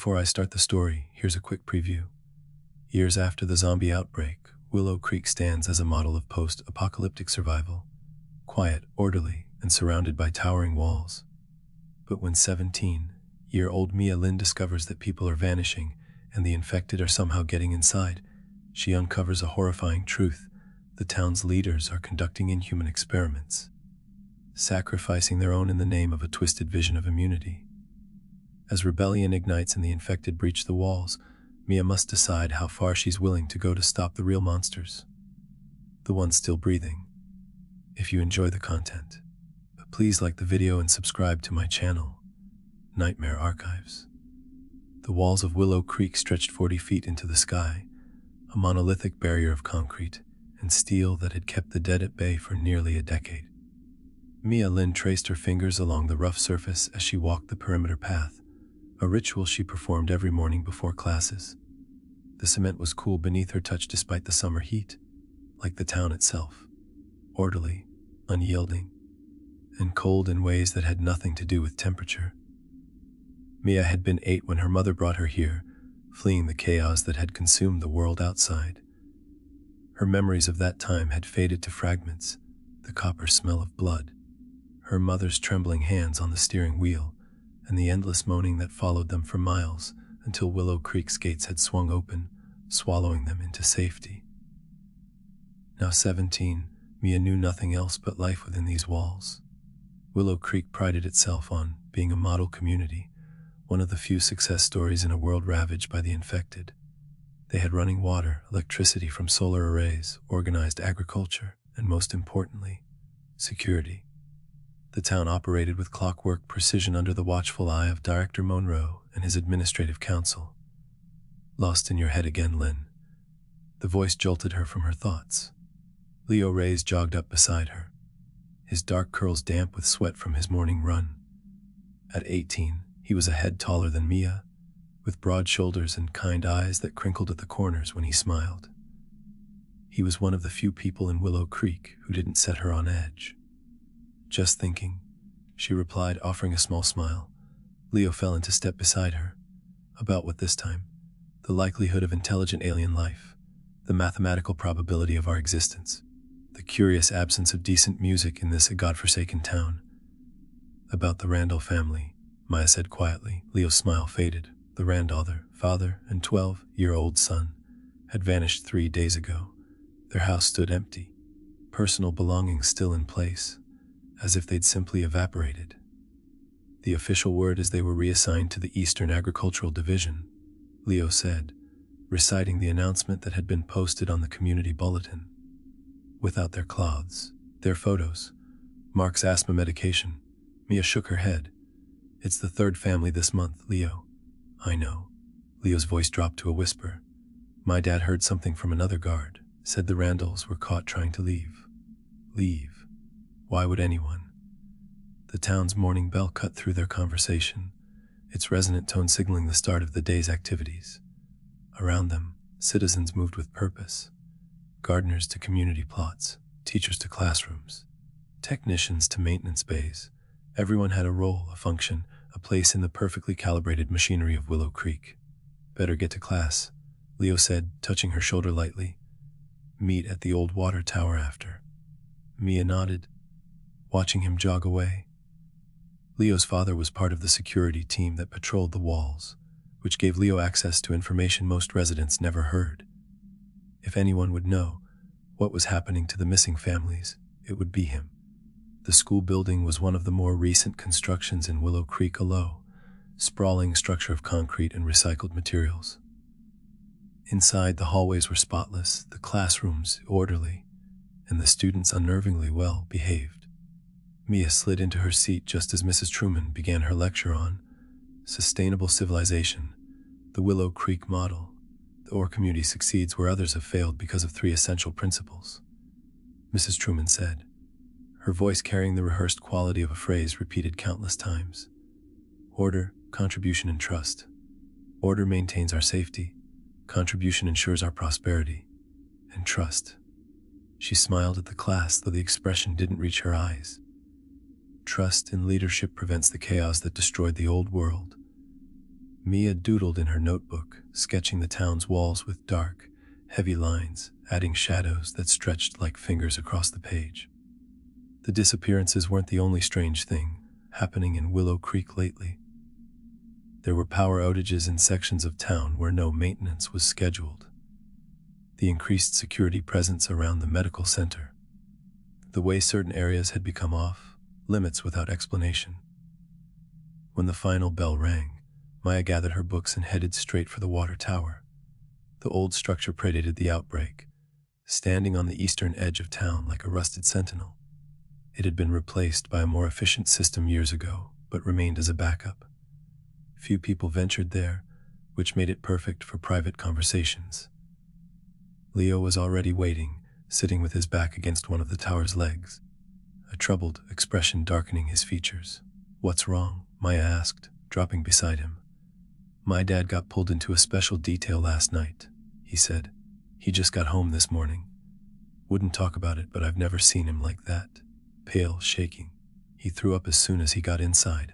Before I start the story, here's a quick preview. Years after the zombie outbreak, Willow Creek stands as a model of post-apocalyptic survival. Quiet, orderly, and surrounded by towering walls. But when 17-year-old Mia Lin discovers that people are vanishing and the infected are somehow getting inside, she uncovers a horrifying truth. The town's leaders are conducting inhuman experiments, sacrificing their own in the name of a twisted vision of immunity. As rebellion ignites and the infected breach the walls, Mia must decide how far she's willing to go to stop the real monsters, the ones still breathing. If you enjoy the content, please like the video and subscribe to my channel, Nightmare Archives. The walls of Willow Creek stretched 40 feet into the sky, a monolithic barrier of concrete and steel that had kept the dead at bay for nearly a decade. Mia Lin traced her fingers along the rough surface as she walked the perimeter path, a ritual she performed every morning before classes. The cement was cool beneath her touch despite the summer heat, like the town itself, orderly, unyielding, and cold in ways that had nothing to do with temperature. Mia had been 8 when her mother brought her here, fleeing the chaos that had consumed the world outside. Her memories of that time had faded to fragments, the copper smell of blood, her mother's trembling hands on the steering wheel, and the endless moaning that followed them for miles until Willow Creek's gates had swung open, swallowing them into safety. Now 17, Mia knew nothing else but life within these walls. Willow Creek prided itself on being a model community, one of the few success stories in a world ravaged by the infected. They had running water, electricity from solar arrays, organized agriculture, and most importantly, security. The town operated with clockwork precision under the watchful eye of Director Monroe and his administrative council. Lost in your head again, Lin. The voice jolted her from her thoughts. Leo Reyes jogged up beside her, his dark curls damp with sweat from his morning run. At 18, he was a head taller than Mia, with broad shoulders and kind eyes that crinkled at the corners when he smiled. He was one of the few people in Willow Creek who didn't set her on edge. Just thinking, she replied, offering a small smile. Leo fell into step beside her. About what this time? The likelihood of intelligent alien life, the mathematical probability of our existence, the curious absence of decent music in this godforsaken town. About the Randall family, Maya said quietly. Leo's smile faded. The Randall, father and 12-year-old son, had vanished 3 days ago. Their house stood empty, personal belongings still in place, as if they'd simply evaporated. The official word is they were reassigned to the Eastern Agricultural Division, Leo said, reciting the announcement that had been posted on the community bulletin. Without their clothes, their photos, Mark's asthma medication, Mia shook her head. It's the 3rd family this month, Leo. I know. Leo's voice dropped to a whisper. My dad heard something from another guard, said the Randalls were caught trying to leave. Leave? Why would anyone? The town's morning bell cut through their conversation, its resonant tone signaling the start of the day's activities. Around them, citizens moved with purpose. Gardeners to community plots, teachers to classrooms, technicians to maintenance bays. Everyone had a role, a function, a place in the perfectly calibrated machinery of Willow Creek. Better get to class, Leo said, touching her shoulder lightly. Meet at the old water tower after. Mia nodded, watching him jog away. Leo's father was part of the security team that patrolled the walls, which gave Leo access to information most residents never heard. If anyone would know what was happening to the missing families, it would be him. The school building was one of the more recent constructions in Willow Creek, a low, sprawling structure of concrete and recycled materials. Inside, the hallways were spotless, the classrooms orderly, and the students unnervingly well behaved. Mia slid into her seat just as Mrs. Truman began her lecture on sustainable civilization, the Willow Creek model. Our community succeeds where others have failed because of 3 essential principles, Mrs. Truman said, her voice carrying the rehearsed quality of a phrase repeated countless times. Order, contribution, and trust. Order maintains our safety, contribution ensures our prosperity, and trust. She smiled at the class, though the expression didn't reach her eyes. Trust in leadership prevents the chaos that destroyed the old world. Mia doodled in her notebook, sketching the town's walls with dark, heavy lines, adding shadows that stretched like fingers across the page. The disappearances weren't the only strange thing happening in Willow Creek lately. There were power outages in sections of town where no maintenance was scheduled. The increased security presence around the medical center. The way certain areas had become off limits without explanation. When the final bell rang, Maya gathered her books and headed straight for the water tower. The old structure predated the outbreak, standing on the eastern edge of town like a rusted sentinel. It had been replaced by a more efficient system years ago, but remained as a backup. Few people ventured there, which made it perfect for private conversations. Leo was already waiting, sitting with his back against one of the tower's legs, a troubled expression darkening his features. "What's wrong?" Maya asked, dropping beside him. "My dad got pulled into a special detail last night," he said. "He just got home this morning. Wouldn't talk about it, but I've never seen him like that. Pale, shaking. He threw up as soon as he got inside.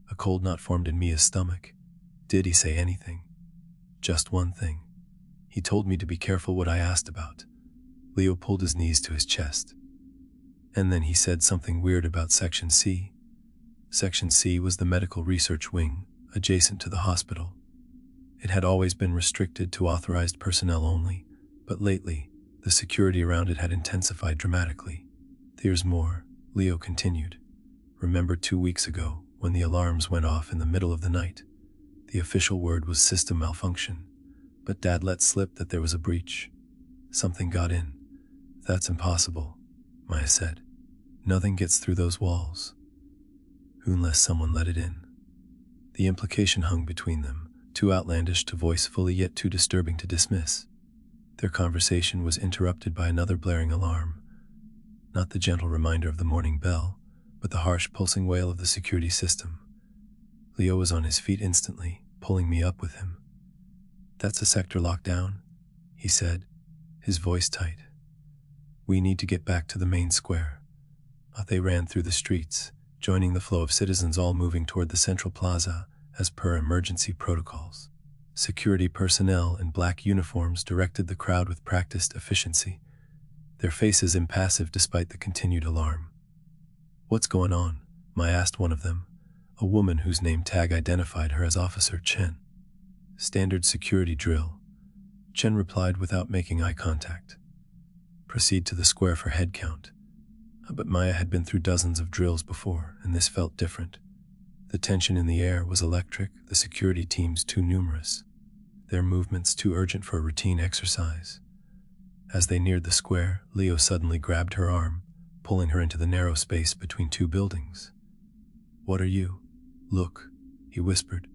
A cold knot formed in Mia's stomach. Did he say anything?" "Just one thing. He told me to be careful what I asked about." Leo pulled his knees to his chest. "And then he said something weird about Section C." Section C was the medical research wing, adjacent to the hospital. It had always been restricted to authorized personnel only, but lately, the security around it had intensified dramatically. "There's more," Leo continued. "Remember 2 weeks ago, when the alarms went off in the middle of the night? The official word was system malfunction, but Dad let slip that there was a breach. Something got in." "That's impossible," Maya said. "Nothing gets through those walls. Unless someone let it in." The implication hung between them, too outlandish to voice fully yet too disturbing to dismiss. Their conversation was interrupted by another blaring alarm. Not the gentle reminder of the morning bell, but the harsh pulsing wail of the security system. Leo was on his feet instantly, pulling me up with him. "That's a sector lockdown," he said, his voice tight. "We need to get back to the main square." They ran through the streets, joining the flow of citizens all moving toward the central plaza as per emergency protocols. Security personnel in black uniforms directed the crowd with practiced efficiency, their faces impassive despite the continued alarm. "What's going on?" Maya asked one of them, a woman whose name tag identified her as Officer Chen. "Standard security drill," Chen replied without making eye contact. "Proceed to the square for head count." But Maya had been through dozens of drills before, and this felt different. The tension in the air was electric, the security teams too numerous, their movements too urgent for a routine exercise. As they neared the square, Leo suddenly grabbed her arm, pulling her into the narrow space between two buildings. "What are you?" "Look," he whispered,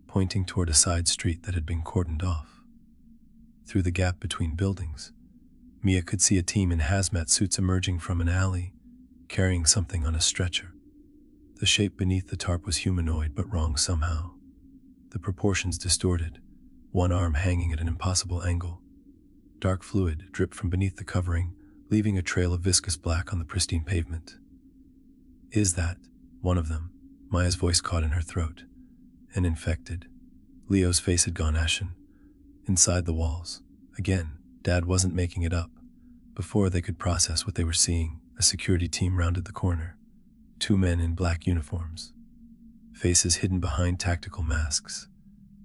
pointing toward a side street that had been cordoned off. Through the gap between buildings, Mia could see a team in hazmat suits emerging from an alley, carrying something on a stretcher. The shape beneath the tarp was humanoid but wrong somehow. The proportions distorted, one arm hanging at an impossible angle. Dark fluid dripped from beneath the covering, leaving a trail of viscous black on the pristine pavement. "Is that one of them?" Maya's voice caught in her throat. "An infected." Leo's face had gone ashen. Inside the walls, again, Dad wasn't making it up. Before they could process what they were seeing, a security team rounded the corner. 2 men in black uniforms, faces hidden behind tactical masks.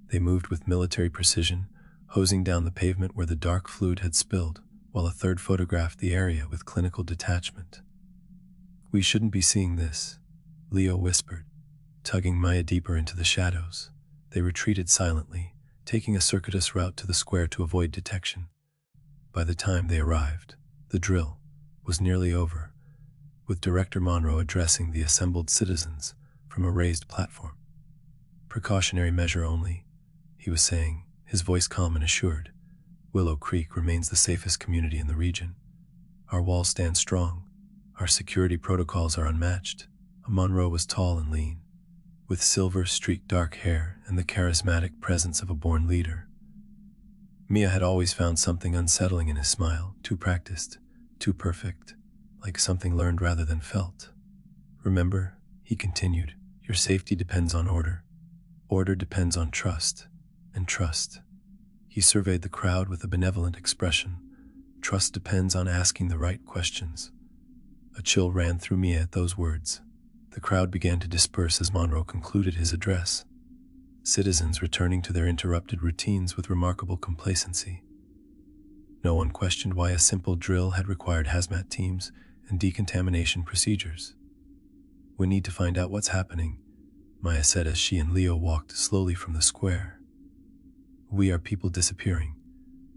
They moved with military precision, hosing down the pavement where the dark fluid had spilled, while a third photographed the area with clinical detachment. "We shouldn't be seeing this," Leo whispered, tugging Maya deeper into the shadows. They retreated silently, taking a circuitous route to the square to avoid detection. By the time they arrived, the drill was nearly over, with Director Monroe addressing the assembled citizens from a raised platform. "Precautionary measure only," he was saying, his voice calm and assured. "Willow Creek remains the safest community in the region. Our walls stand strong. Our security protocols are unmatched." Monroe was tall and lean, with silver-streaked dark hair and the charismatic presence of a born leader. Mia had always found something unsettling in his smile, too practiced, too perfect, like something learned rather than felt. "Remember," he continued, "your safety depends on order. Order depends on trust, and trust. He surveyed the crowd with a benevolent expression. Trust depends on asking the right questions. A chill ran through Mia at those words. The crowd began to disperse as Monroe concluded his address, citizens returning to their interrupted routines with remarkable complacency. No one questioned why a simple drill had required hazmat teams and decontamination procedures. "We need to find out what's happening," Maya said as she and Leo walked slowly from the square. "We are people disappearing.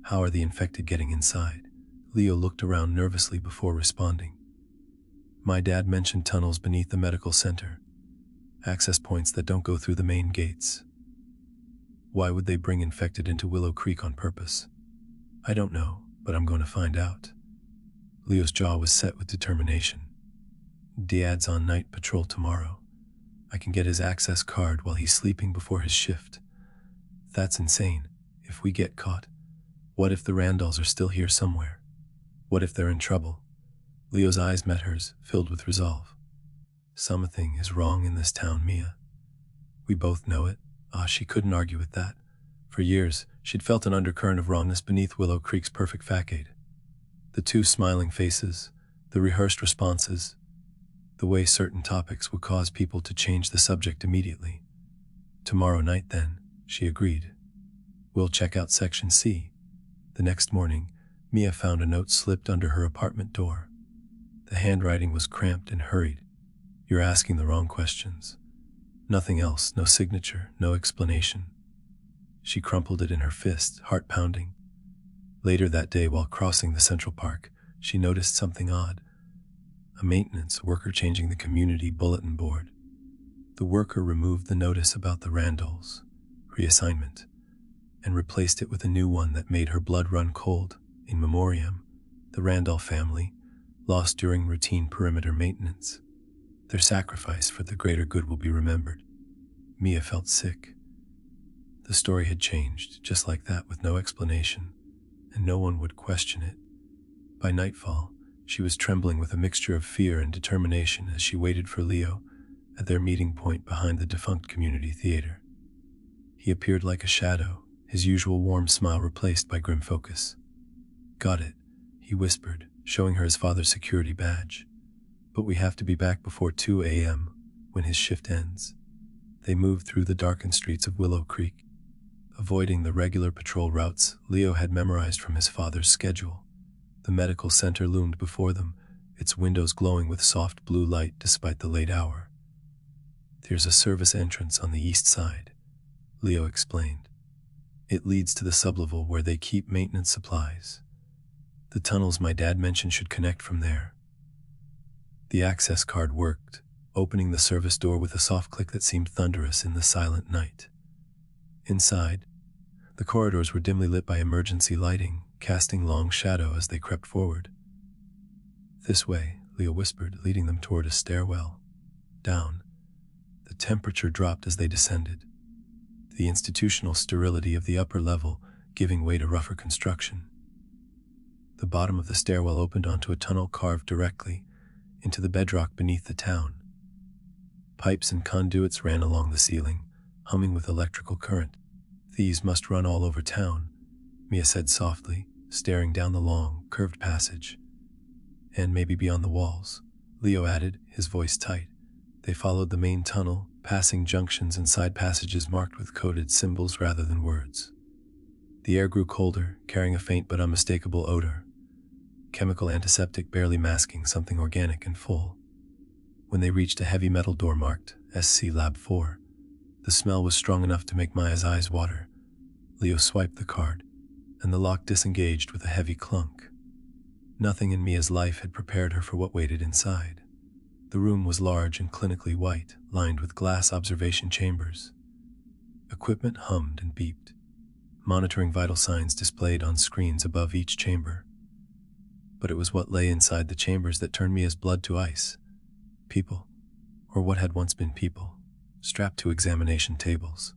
How are the infected getting inside?" Leo looked around nervously before responding. "My dad mentioned tunnels beneath the medical center, access points that don't go through the main gates." "Why would they bring infected into Willow Creek on purpose?" "I don't know, but I'm going to find out." Leo's jaw was set with determination. "Dad's on night patrol tomorrow. I can get his access card while he's sleeping before his shift." "That's insane. If we get caught, what if the Randalls are still here somewhere? What if they're in trouble?" Leo's eyes met hers, filled with resolve. "Something is wrong in this town, Mia. We both know it." She couldn't argue with that. For years, she'd felt an undercurrent of wrongness beneath Willow Creek's perfect facade. The two smiling faces, the rehearsed responses, the way certain topics would cause people to change the subject immediately. "Tomorrow night, then," she agreed. "We'll check out Section C." The next morning, Mia found a note slipped under her apartment door. The handwriting was cramped and hurried. "You're asking the wrong questions." Nothing else, no signature, no explanation. She crumpled it in her fist, heart pounding. Later that day, while crossing the Central Park, she noticed something odd. A maintenance worker changing the community bulletin board. The worker removed the notice about the Randalls, reassignment, and replaced it with a new one that made her blood run cold. In memoriam, the Randall family, lost during routine perimeter maintenance. Their sacrifice for the greater good will be remembered. Mia felt sick. The story had changed, just like that, with no explanation, and no one would question it. By nightfall, she was trembling with a mixture of fear and determination as she waited for Leo at their meeting point behind the defunct community theater. He appeared like a shadow, his usual warm smile replaced by grim focus. "Got it," he whispered, showing her his father's security badge. "But we have to be back before 2 a.m. when his shift ends." They moved through the darkened streets of Willow Creek, avoiding the regular patrol routes Leo had memorized from his father's schedule. The medical center loomed before them, its windows glowing with soft blue light despite the late hour. "There's a service entrance on the east side," Leo explained. "It leads to the sublevel where they keep maintenance supplies. The tunnels my dad mentioned should connect from there." The access card worked, opening the service door with a soft click that seemed thunderous in the silent night. Inside, the corridors were dimly lit by emergency lighting, casting long shadow as they crept forward. "This way," Leo whispered, leading them toward a stairwell. Down. The temperature dropped as they descended, the institutional sterility of the upper level giving way to rougher construction. The bottom of the stairwell opened onto a tunnel carved directly into the bedrock beneath the town. Pipes and conduits ran along the ceiling, humming with electrical current. "These must run all over town," Mia said softly, staring down the long, curved passage. "And maybe beyond the walls," Leo added, his voice tight. They followed the main tunnel, passing junctions and side passages marked with coded symbols rather than words. The air grew colder, carrying a faint but unmistakable odor. Chemical antiseptic barely masking something organic and full. When they reached a heavy metal door marked SC Lab 4, the smell was strong enough to make Maya's eyes water. Leo swiped the card, and the lock disengaged with a heavy clunk. Nothing in Mia's life had prepared her for what waited inside. The room was large and clinically white, lined with glass observation chambers. Equipment hummed and beeped, monitoring vital signs displayed on screens above each chamber. But it was what lay inside the chambers that turned Mia's blood to ice. People, or what had once been people, strapped to examination tables.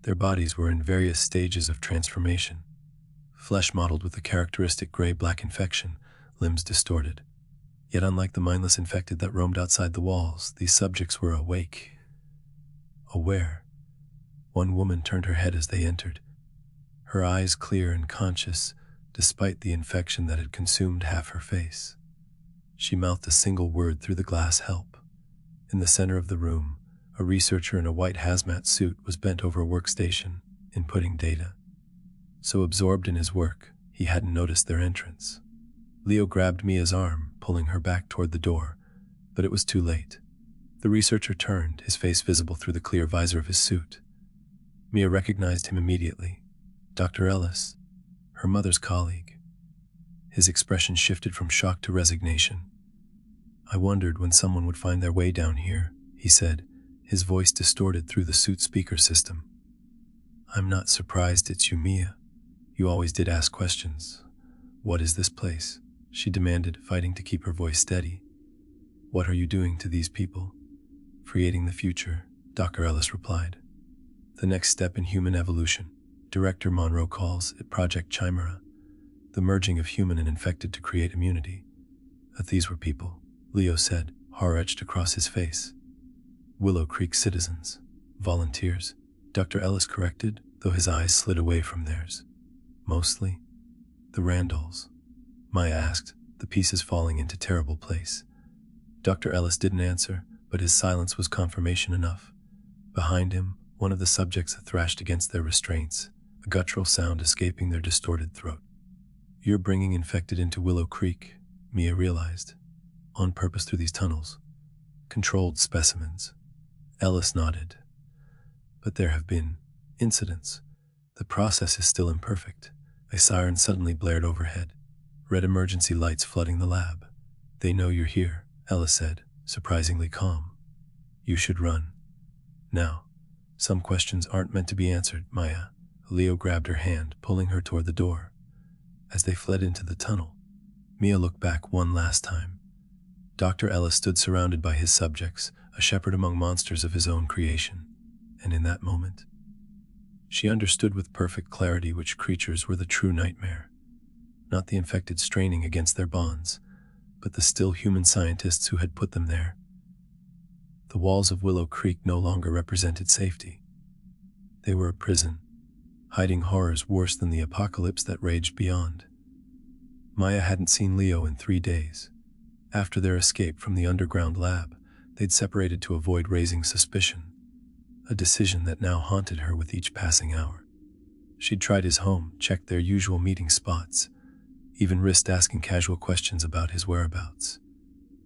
Their bodies were in various stages of transformation. Flesh mottled with the characteristic gray-black infection, limbs distorted. Yet unlike the mindless infected that roamed outside the walls, these subjects were awake, aware. One woman turned her head as they entered, her eyes clear and conscious, despite the infection that had consumed half her face. She mouthed a single word through the glass: "Help." In the center of the room, a researcher in a white hazmat suit was bent over a workstation, inputting data. So absorbed in his work, he hadn't noticed their entrance. Leo grabbed Mia's arm, pulling her back toward the door, but it was too late. The researcher turned, his face visible through the clear visor of his suit. Mia recognized him immediately. Dr. Ellis, her mother's colleague. His expression shifted from shock to resignation. "I wondered when someone would find their way down here," he said, his voice distorted through the suit speaker system. "I'm not surprised it's you, Mia. You always did ask questions. What is this place?" she demanded, fighting to keep her voice steady. "What are you doing to these people?" "Creating the future," Dr. Ellis replied. "The next step in human evolution. Director Monroe calls it Project Chimera, the merging of human and infected to create immunity." "That these were people," Leo said, horror etched across his face. "Willow Creek citizens. Volunteers," Dr. Ellis corrected, though his eyes slid away from theirs. "Mostly." "The Randalls?" Mia asked, the pieces falling into terrible place. Dr. Ellis didn't answer, but his silence was confirmation enough. Behind him, one of the subjects thrashed against their restraints, a guttural sound escaping their distorted throat. "You're bringing infected into Willow Creek," Mia realized. "On purpose through these tunnels. Controlled specimens." Ellis nodded. "But there have been incidents. The process is still imperfect." A siren suddenly blared overhead. Red emergency lights flooding the lab. "They know you're here," Ellis said, surprisingly calm. "You should run. Now. Some questions aren't meant to be answered, Mia." Leo grabbed her hand, pulling her toward the door. As they fled into the tunnel, Mia looked back one last time. Dr. Ellis stood surrounded by his subjects, a shepherd among monsters of his own creation. And in that moment, she understood with perfect clarity which creatures were the true nightmare. Not the infected straining against their bonds, but the still human scientists who had put them there. The walls of Willow Creek no longer represented safety. They were a prison, hiding horrors worse than the apocalypse that raged beyond. Mia hadn't seen Leo in 3 days. After their escape from the underground lab, they'd separated to avoid raising suspicion, a decision that now haunted her with each passing hour. She'd tried his home, checked their usual meeting spots, even risked asking casual questions about his whereabouts.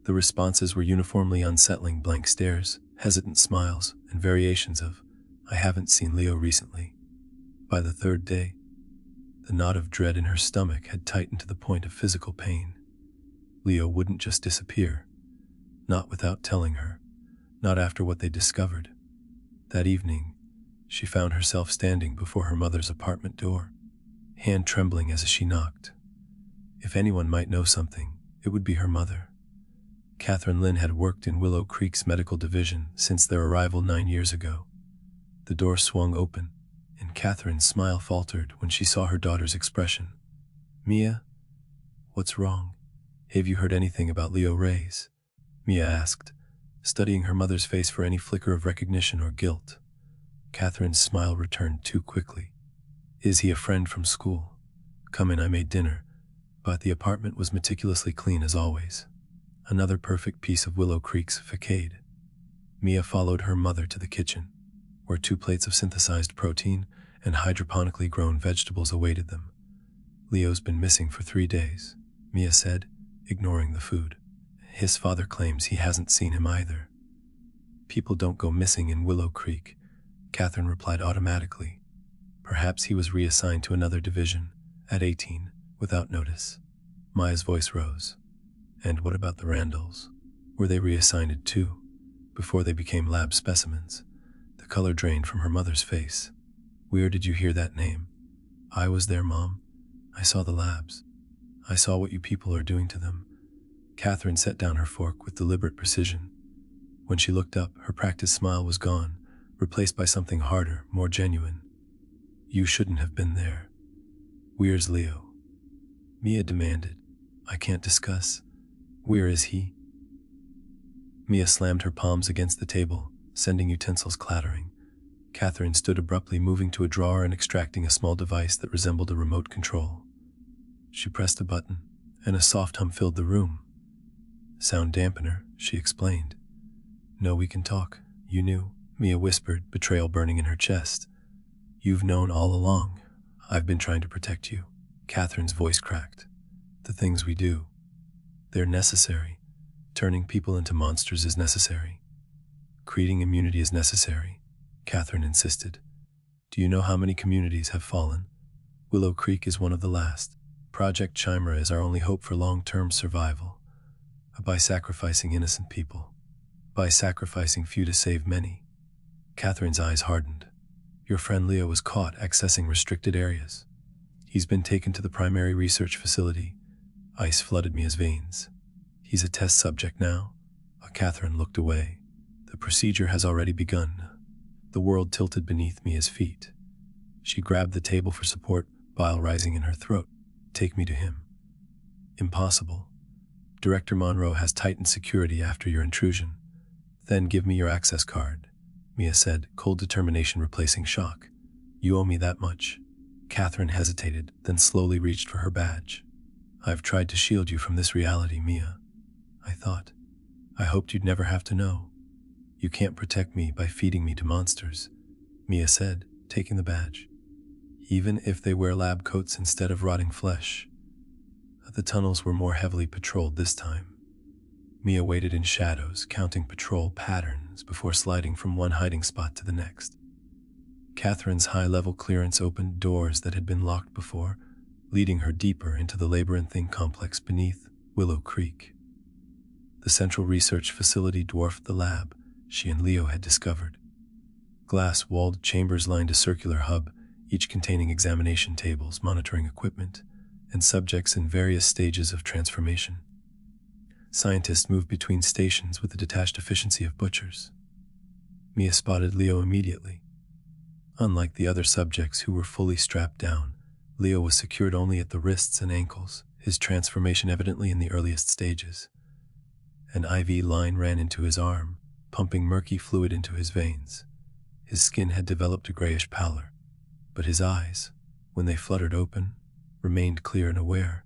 The responses were uniformly unsettling: blank stares, hesitant smiles, and variations of, "I haven't seen Leo recently." By the 3rd day, the knot of dread in her stomach had tightened to the point of physical pain. Leo wouldn't just disappear, not without telling her, not after what they discovered. That evening, she found herself standing before her mother's apartment door, hand trembling as she knocked. If anyone might know something, it would be her mother. Catherine Lin had worked in Willow Creek's medical division since their arrival 9 years ago. The door swung open, and Catherine's smile faltered when she saw her daughter's expression. "Mia, what's wrong? Have you heard anything about Leo Reyes?" Mia asked, studying her mother's face for any flicker of recognition or guilt. Catherine's smile returned too quickly. "Is he a friend from school? Come in, I made dinner." But the apartment was meticulously clean as always. Another perfect piece of Willow Creek's facade. Mia followed her mother to the kitchen, where 2 plates of synthesized protein and hydroponically grown vegetables awaited them. "Leo's been missing for 3 days," Mia said, ignoring the food. "His father claims he hasn't seen him either." "People don't go missing in Willow Creek," Catherine replied automatically. "Perhaps he was reassigned to another division, at 18, without notice." Mia's voice rose. "And what about the Randalls? Were they reassigned too, before they became lab specimens?" The color drained from her mother's face. "Where did you hear that name?" "I was there, Mom. I saw the labs. I saw what you people are doing to them." Catherine set down her fork with deliberate precision. When she looked up, her practiced smile was gone, replaced by something harder, more genuine. "You shouldn't have been there." "Where's Leo?" Mia demanded. "I can't discuss. Where is he?" Mia slammed her palms against the table, sending utensils clattering. Catherine stood abruptly, moving to a drawer and extracting a small device that resembled a remote control. She pressed a button, and a soft hum filled the room. "Sound dampener," she explained. "No, we can talk. You knew," Mia whispered, betrayal burning in her chest. "You've known all along. I've been trying to protect you." Catherine's voice cracked. "The things we do, they're necessary. Turning people into monsters is necessary. Creating immunity is necessary," Catherine insisted. "Do you know how many communities have fallen? Willow Creek is one of the last. Project Chimera is our only hope for long-term survival. By sacrificing innocent people. By sacrificing few to save many." Catherine's eyes hardened. "Your friend Leo was caught accessing restricted areas. He's been taken to the primary research facility. Ice flooded Mia's veins. He's a test subject now." Catherine looked away. "The procedure has already begun." The world tilted beneath Mia's feet. She grabbed the table for support, bile rising in her throat. "Take me to him." "Impossible. Director Monroe has tightened security after your intrusion." "Then give me your access card," Mia said, cold determination replacing shock. "You owe me that much." Catherine hesitated, then slowly reached for her badge. "I've tried to shield you from this reality, Mia. I hoped you'd never have to know. You can't protect me by feeding me to monsters," Mia said, taking the badge. "Even if they wear lab coats instead of rotting flesh." The tunnels were more heavily patrolled this time. Mia waited in shadows, counting patrol patterns before sliding from one hiding spot to the next. Catherine's high-level clearance opened doors that had been locked before, leading her deeper into the labyrinthine complex beneath Willow Creek. The central research facility dwarfed the lab she and Leo had discovered. Glass-walled chambers lined a circular hub, each containing examination tables, monitoring equipment, and subjects in various stages of transformation. Scientists moved between stations with the detached efficiency of butchers. Mia spotted Leo immediately. Unlike the other subjects who were fully strapped down, Leo was secured only at the wrists and ankles, his transformation evidently in the earliest stages. An IV line ran into his arm, pumping murky fluid into his veins. His skin had developed a grayish pallor, but his eyes, when they fluttered open, remained clear and aware.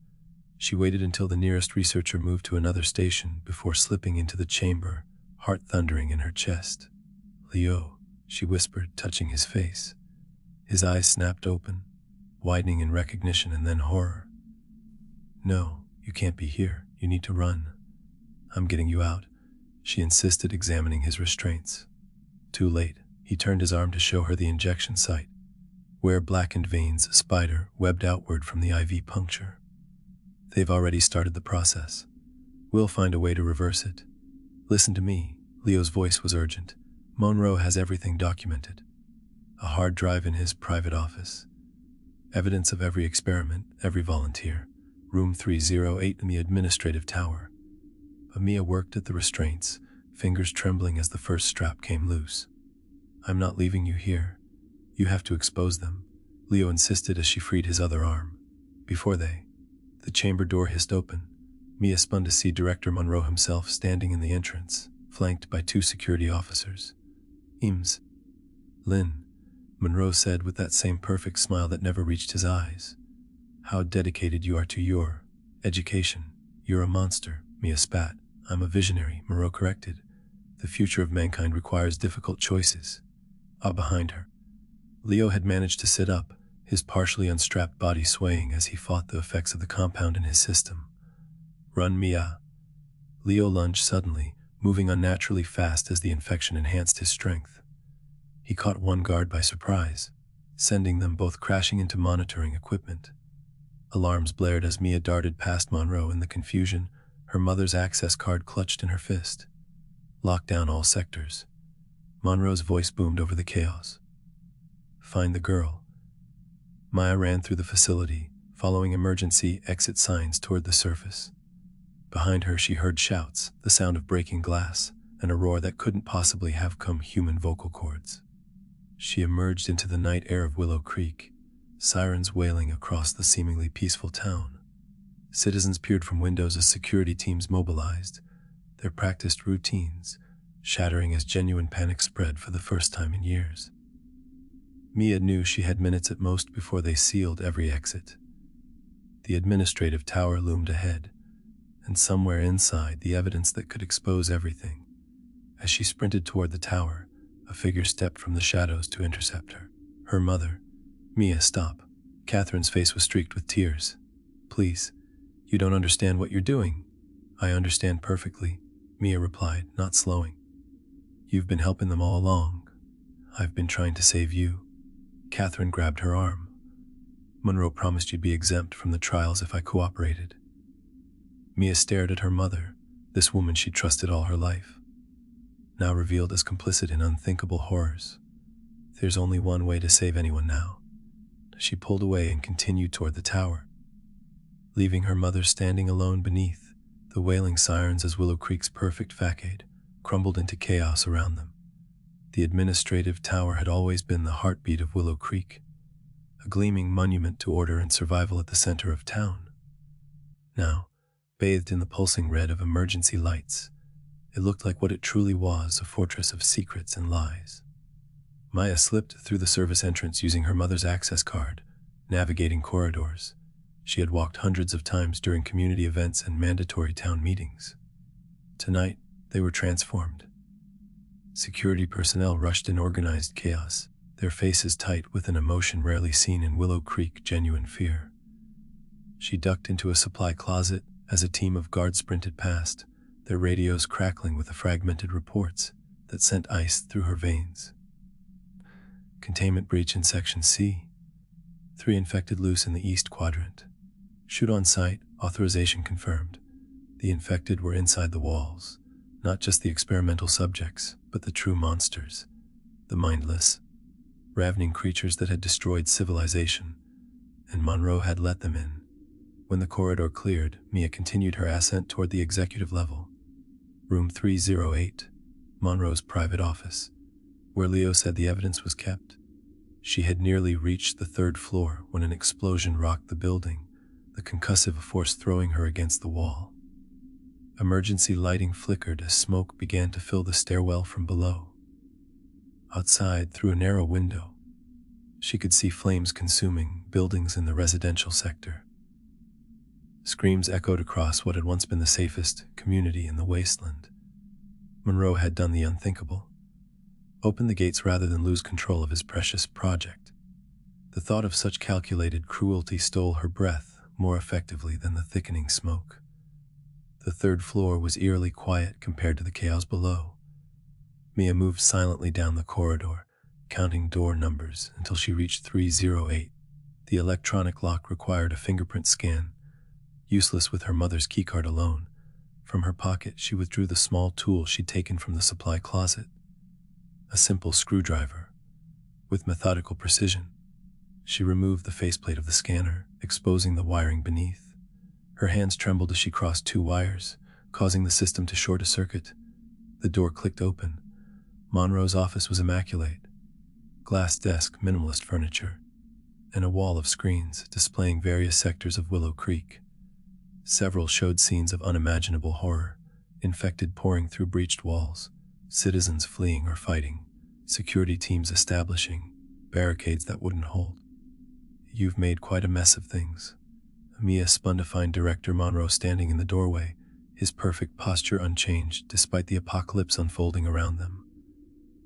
She waited until the nearest researcher moved to another station before slipping into the chamber, heart thundering in her chest. "Leo," she whispered, touching his face. His eyes snapped open, widening in recognition and then horror. "No, you can't be here. You need to run." "I'm getting you out," she insisted, examining his restraints. Too late. He turned his arm to show her the injection site, where blackened veins spider webbed outward from the IV puncture. "They've already started the process. We'll find a way to reverse it. Listen to me." Leo's voice was urgent. "Monroe has everything documented. A hard drive in his private office. Evidence of every experiment, every volunteer. Room 308 in the administrative tower." Mia worked at the restraints, fingers trembling as the first strap came loose. "I'm not leaving you here. You have to expose them," Leo insisted as she freed his other arm. The chamber door hissed open. Mia spun to see Director Monroe himself standing in the entrance, flanked by 2 security officers. "Eames." "Lin," Monroe said with that same perfect smile that never reached his eyes. "How dedicated you are to your education." "You're a monster," Mia spat. "I'm a visionary," Monroe corrected. "The future of mankind requires difficult choices." Behind her, Leo had managed to sit up, his partially unstrapped body swaying as he fought the effects of the compound in his system. "Run, Mia." Leo lunged suddenly, moving unnaturally fast as the infection enhanced his strength. He caught one guard by surprise, sending them both crashing into monitoring equipment. Alarms blared as Mia darted past Monroe in the confusion, her mother's access card clutched in her fist. "Lock down all sectors." Monroe's voice boomed over the chaos. "Find the girl." Mia ran through the facility, following emergency exit signs toward the surface. Behind her she heard shouts, the sound of breaking glass, and a roar that couldn't possibly have come human vocal cords. She emerged into the night air of Willow Creek, sirens wailing across the seemingly peaceful town. Citizens peered from windows as security teams mobilized, their practiced routines shattering as genuine panic spread for the first time in years. Mia knew she had minutes at most before they sealed every exit. The administrative tower loomed ahead, and somewhere inside the evidence that could expose everything. As she sprinted toward the tower, a figure stepped from the shadows to intercept her. Her mother. "Mia, stop." Catherine's face was streaked with tears. "Please, you don't understand what you're doing." "I understand perfectly," Mia replied, not slowing. "You've been helping them all along. I've been trying to save you." Catherine grabbed her arm. "Monroe promised you'd be exempt from the trials if I cooperated." Mia stared at her mother, this woman she'd trusted all her life, now revealed as complicit in unthinkable horrors. There's only one way to save anyone now. She pulled away and continued toward the tower, leaving her mother standing alone beneath, the wailing sirens as Willow Creek's perfect facade crumbled into chaos around them. The administrative tower had always been the heartbeat of Willow Creek, a gleaming monument to order and survival at the center of town. Now, bathed in the pulsing red of emergency lights, it looked like what it truly was, a fortress of secrets and lies. Mia slipped through the service entrance using her mother's access card, navigating corridors she had walked hundreds of times during community events and mandatory town meetings. Tonight, they were transformed. Security personnel rushed in organized chaos, their faces tight with an emotion rarely seen in Willow Creek, genuine fear. She ducked into a supply closet as a team of guards sprinted past, their radios crackling with the fragmented reports that sent ice through her veins. Containment breach in Section C. 3 infected loose in the East Quadrant. Shoot on sight, authorization confirmed. The infected were inside the walls, not just the experimental subjects, but the true monsters, the mindless, ravening creatures that had destroyed civilization, and Monroe had let them in. When the corridor cleared, Mia continued her ascent toward the executive level. Room 308, Monroe's private office, where Leo said the evidence was kept. She had nearly reached the 3rd floor when an explosion rocked the building, the concussive force throwing her against the wall. Emergency lighting flickered as smoke began to fill the stairwell from below. Outside, through a narrow window, she could see flames consuming buildings in the residential sector. Screams echoed across what had once been the safest community in the wasteland. Monroe had done the unthinkable. Opened the gates rather than lose control of his precious project. The thought of such calculated cruelty stole her breath more effectively than the thickening smoke. The 3rd floor was eerily quiet compared to the chaos below. Mia moved silently down the corridor, counting door numbers until she reached 308. The electronic lock required a fingerprint scan. Useless with her mother's keycard alone, from her pocket she withdrew the small tool she'd taken from the supply closet. A simple screwdriver. With methodical precision, she removed the faceplate of the scanner, exposing the wiring beneath. Her hands trembled as she crossed 2 wires, causing the system to short a circuit. The door clicked open. Monroe's office was immaculate. Glass desk, minimalist furniture, and a wall of screens displaying various sectors of Willow Creek. Several showed scenes of unimaginable horror, infected pouring through breached walls, citizens fleeing or fighting, security teams establishing barricades that wouldn't hold. "You've made quite a mess of things." Mia spun to find Director Monroe standing in the doorway, his perfect posture unchanged despite the apocalypse unfolding around them.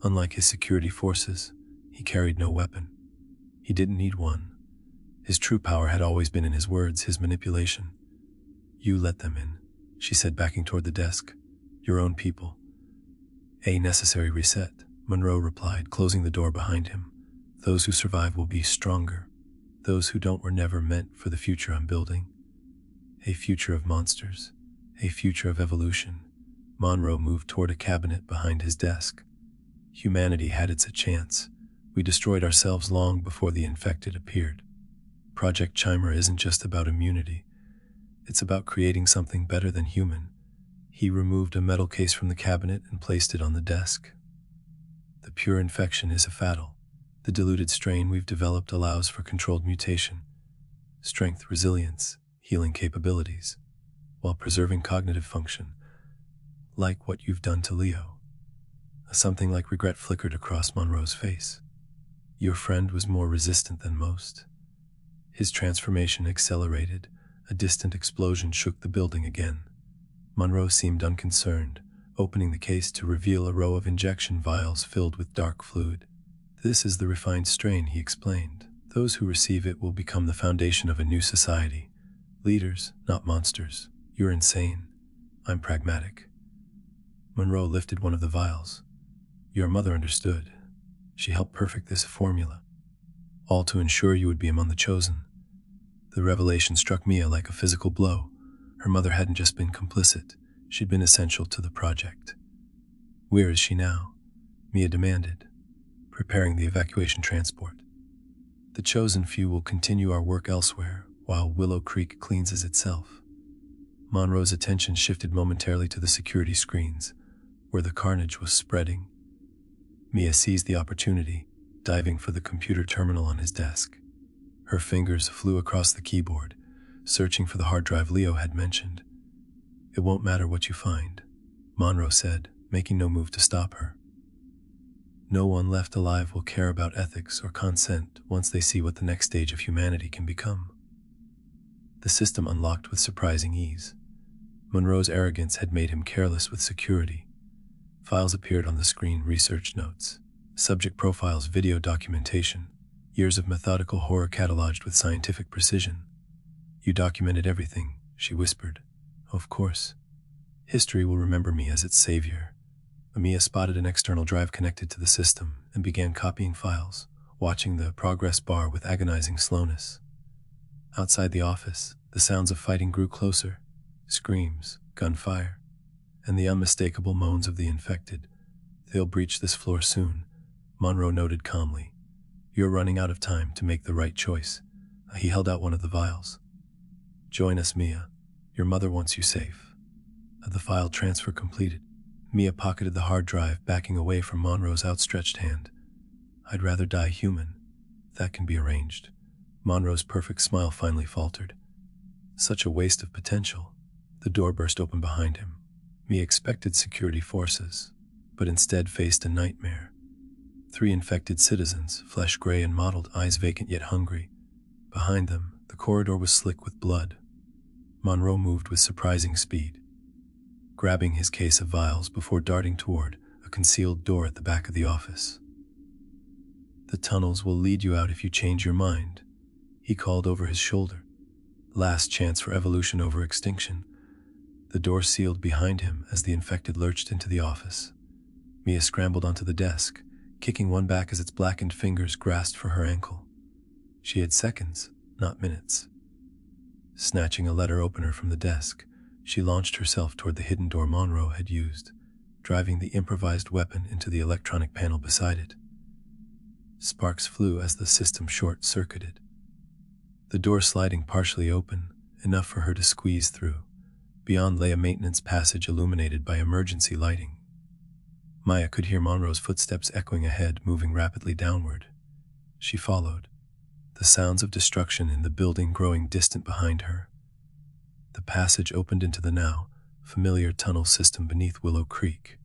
Unlike his security forces, he carried no weapon. He didn't need one. His true power had always been in his words, his manipulation. "You let them in," she said, backing toward the desk. "Your own people." "A necessary reset," Monroe replied, closing the door behind him. "Those who survive will be stronger. Those who don't were never meant for the future I'm building. A future of monsters. A future of evolution." Monroe moved toward a cabinet behind his desk. "Humanity had its chance. We destroyed ourselves long before the infected appeared. Project Chimer isn't just about immunity. It's about creating something better than human." He removed a metal case from the cabinet and placed it on the desk. "The pure infection is a fatal. The diluted strain we've developed allows for controlled mutation, strength, resilience, healing capabilities, while preserving cognitive function, like what you've done to Leo." Something like regret flickered across Monroe's face. Your friend was more resistant than most. His transformation accelerated. A distant explosion shook the building again. Monroe seemed unconcerned, opening the case to reveal a row of injection vials filled with dark fluid. This is the refined strain, he explained. Those who receive it will become the foundation of a new society. Leaders, not monsters. You're insane. I'm pragmatic. Monroe lifted one of the vials. Your mother understood. She helped perfect this formula, all to ensure you would be among the chosen. The revelation struck Mia like a physical blow. Her mother hadn't just been complicit, she'd been essential to the project. Where is she now? Mia demanded, preparing the evacuation transport. The chosen few will continue our work elsewhere, while Willow Creek cleanses itself. Monroe's attention shifted momentarily to the security screens, where the carnage was spreading. Mia seized the opportunity, diving for the computer terminal on his desk. Her fingers flew across the keyboard, searching for the hard drive Leo had mentioned. It won't matter what you find, Monroe said, making no move to stop her. No one left alive will care about ethics or consent once they see what the next stage of humanity can become. The system unlocked with surprising ease. Monroe's arrogance had made him careless with security. Files appeared on the screen: research notes, subject profiles, video documentation, years of methodical horror cataloged with scientific precision. You documented everything, she whispered. Of course. History will remember me as its savior. Mia spotted an external drive connected to the system and began copying files, watching the progress bar with agonizing slowness. Outside the office, the sounds of fighting grew closer: screams, gunfire, and the unmistakable moans of the infected. They'll breach this floor soon, Monroe noted calmly. You're running out of time to make the right choice. He held out one of the vials. Join us, Mia. Your mother wants you safe. The file transfer completed. Mia pocketed the hard drive, backing away from Monroe's outstretched hand. I'd rather die human. That can be arranged. Monroe's perfect smile finally faltered. Such a waste of potential. The door burst open behind him. Mia expected security forces, but instead faced a nightmare. 3 infected citizens, flesh gray and mottled, eyes vacant yet hungry. Behind them, the corridor was slick with blood. Monroe moved with surprising speed, grabbing his case of vials before darting toward a concealed door at the back of the office. The tunnels will lead you out if you change your mind, he called over his shoulder. Last chance for evolution over extinction. The door sealed behind him as the infected lurched into the office. Mia scrambled onto the desk, kicking one back as its blackened fingers grasped for her ankle. She had seconds, not minutes. Snatching a letter opener from the desk, she launched herself toward the hidden door Monroe had used, driving the improvised weapon into the electronic panel beside it. Sparks flew as the system short-circuited. The door sliding partially open, enough for her to squeeze through. Beyond lay a maintenance passage illuminated by emergency lighting. Mia could hear Monroe's footsteps echoing ahead, moving rapidly downward. She followed, the sounds of destruction in the building growing distant behind her. The passage opened into the now familiar tunnel system beneath Willow Creek.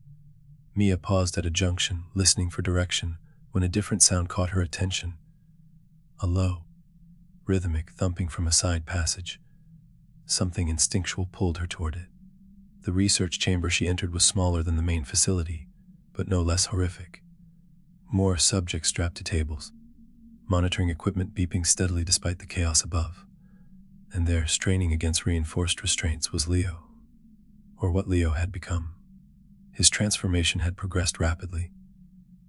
Mia paused at a junction, listening for direction, when a different sound caught her attention. A low, rhythmic thumping from a side passage. Something instinctual pulled her toward it. The research chamber she entered was smaller than the main facility, but no less horrific. More subjects strapped to tables, monitoring equipment beeping steadily despite the chaos above. And there, straining against reinforced restraints, was Leo. Or what Leo had become. His transformation had progressed rapidly.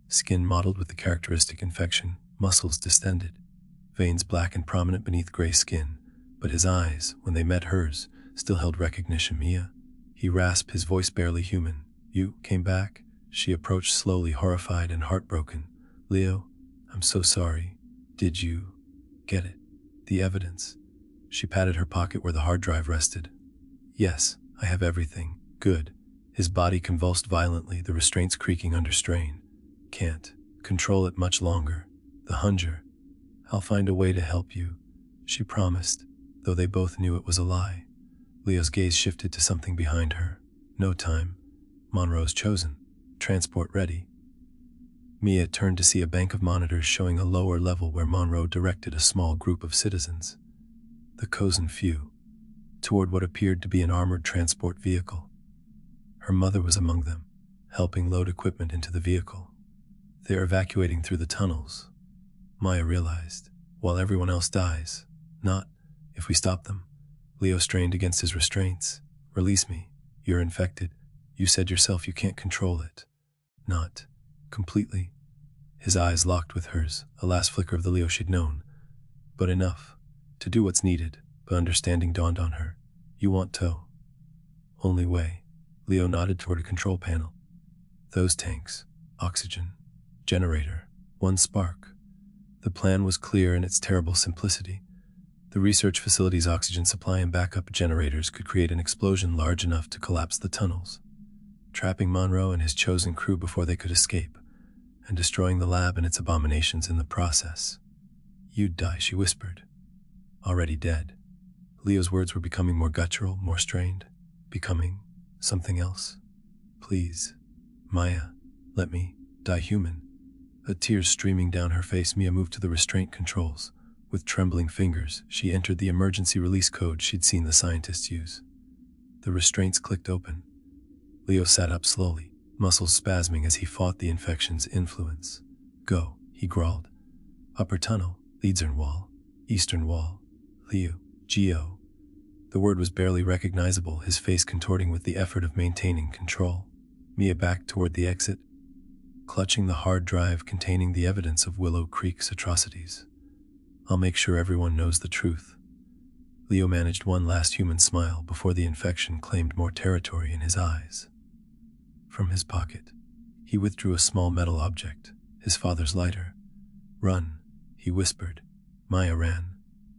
Skin mottled with the characteristic infection, muscles distended, veins black and prominent beneath gray skin, but his eyes, when they met hers, still held recognition. Mia, he rasped, his voice barely human. You came back? She approached slowly, horrified and heartbroken. Leo, I'm so sorry. Did you get it? The evidence? She patted her pocket where the hard drive rested. Yes, I have everything. Good. His body convulsed violently, the restraints creaking under strain. Can't control it much longer. The hunger. I'll find a way to help you, she promised, though they both knew it was a lie. Leo's gaze shifted to something behind her. No time. Monroe's chosen. Transport ready. Mia turned to see a bank of monitors showing a lower level where Monroe directed a small group of citizens, the chosen few, toward what appeared to be an armored transport vehicle. Her mother was among them, helping load equipment into the vehicle. They're evacuating through the tunnels, Maya realized, while everyone else dies. Not if we stop them. Leo strained against his restraints. Release me. You're infected. You said yourself you can't control it. Not completely. His eyes locked with hers, a last flicker of the Leo she'd known. But enough to do what's needed. But understanding dawned on her. You want tow. Only way. Leo nodded toward a control panel. Those tanks. Oxygen. Generator. One spark. The plan was clear in its terrible simplicity. The research facility's oxygen supply and backup generators could create an explosion large enough to collapse the tunnels, trapping Monroe and his chosen crew before they could escape, and destroying the lab and its abominations in the process. You'd die, she whispered. Already dead. Leo's words were becoming more guttural, more strained, becoming something else. Please, Maya, let me die human. The tears streaming down her face, Mia moved to the restraint controls. With trembling fingers, she entered the emergency release code she'd seen the scientists use. The restraints clicked open. Leo sat up slowly, muscles spasming as he fought the infection's influence. Go, he growled. Upper tunnel, Leedzern wall, eastern wall, Leo, Geo. The word was barely recognizable, his face contorting with the effort of maintaining control. Mia backed toward the exit, clutching the hard drive containing the evidence of Willow Creek's atrocities. I'll make sure everyone knows the truth. Leo managed one last human smile before the infection claimed more territory in his eyes. From his pocket, he withdrew a small metal object, his father's lighter. Run, he whispered. Maya ran,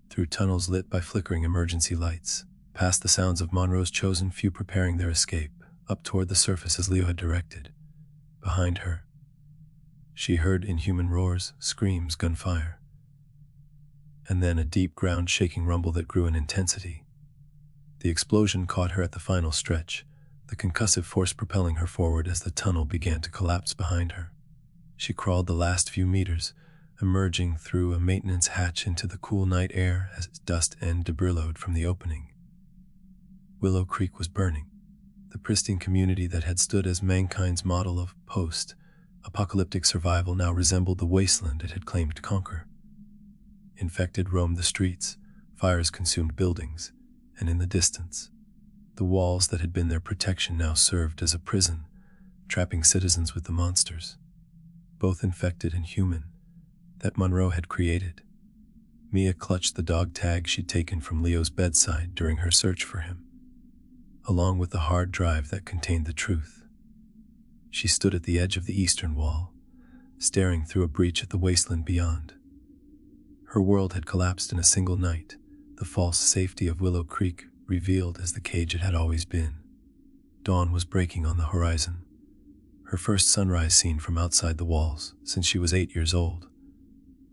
through tunnels lit by flickering emergency lights, past the sounds of Monroe's chosen few preparing their escape, up toward the surface as Leo had directed. Behind her, she heard inhuman roars, screams, gunfire, and then a deep ground-shaking rumble that grew in intensity. The explosion caught her at the final stretch, the concussive force propelling her forward as the tunnel began to collapse behind her. She crawled the last few meters, emerging through a maintenance hatch into the cool night air as dust and debris flowed from the opening. Willow Creek was burning. The pristine community that had stood as mankind's model of post-apocalyptic survival now resembled the wasteland it had claimed to conquer. Infected roamed the streets, fires consumed buildings, and in the distance, the walls that had been their protection now served as a prison, trapping citizens with the monsters, both infected and human, that Monroe had created. Mia clutched the dog tag she'd taken from Leo's bedside during her search for him, along with the hard drive that contained the truth. She stood at the edge of the eastern wall, staring through a breach at the wasteland beyond. Her world had collapsed in a single night, the false safety of Willow Creek revealed as the cage it had always been. Dawn was breaking on the horizon, her first sunrise seen from outside the walls since she was 8 years old.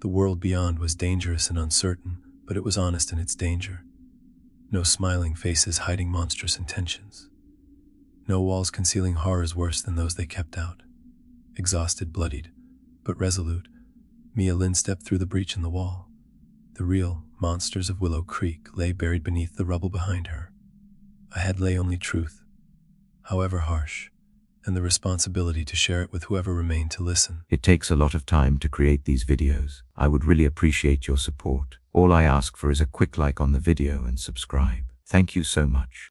The world beyond was dangerous and uncertain, but it was honest in its danger. No smiling faces hiding monstrous intentions. No walls concealing horrors worse than those they kept out. Exhausted, bloodied, but resolute, Mia Lin stepped through the breach in the wall. The real monsters of Willow Creek lay buried beneath the rubble behind her. Ahead lay only truth, however harsh, and the responsibility to share it with whoever remained to listen. It takes a lot of time to create these videos. I would really appreciate your support. All I ask for is a quick like on the video and subscribe. Thank you so much.